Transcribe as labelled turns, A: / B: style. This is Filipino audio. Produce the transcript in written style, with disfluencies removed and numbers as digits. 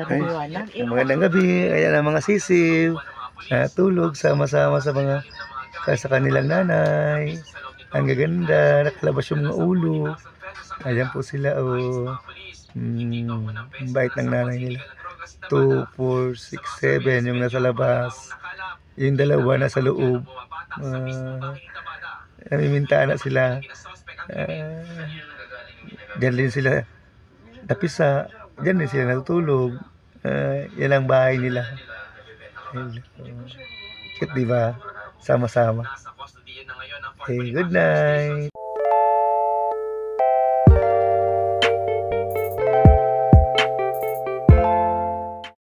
A: Ay,
B: liwanag.
A: magandang gabi. Ayan ang mga sisiw. Tulog sama-sama sa kanilang nanay. Ang gaganda. Nakalabas yung mga ulo. Ayan po sila. Oh. Bait ng nanay nila. 2, 4, 6, 7 yung nasa labas. Yung dalawa nasa loob. Namimintana sila. Diyan din sila napisa. Diyan din sila natutulog. Yan ang bahay nila. Cute, diba? Sama-sama. Okay, good night.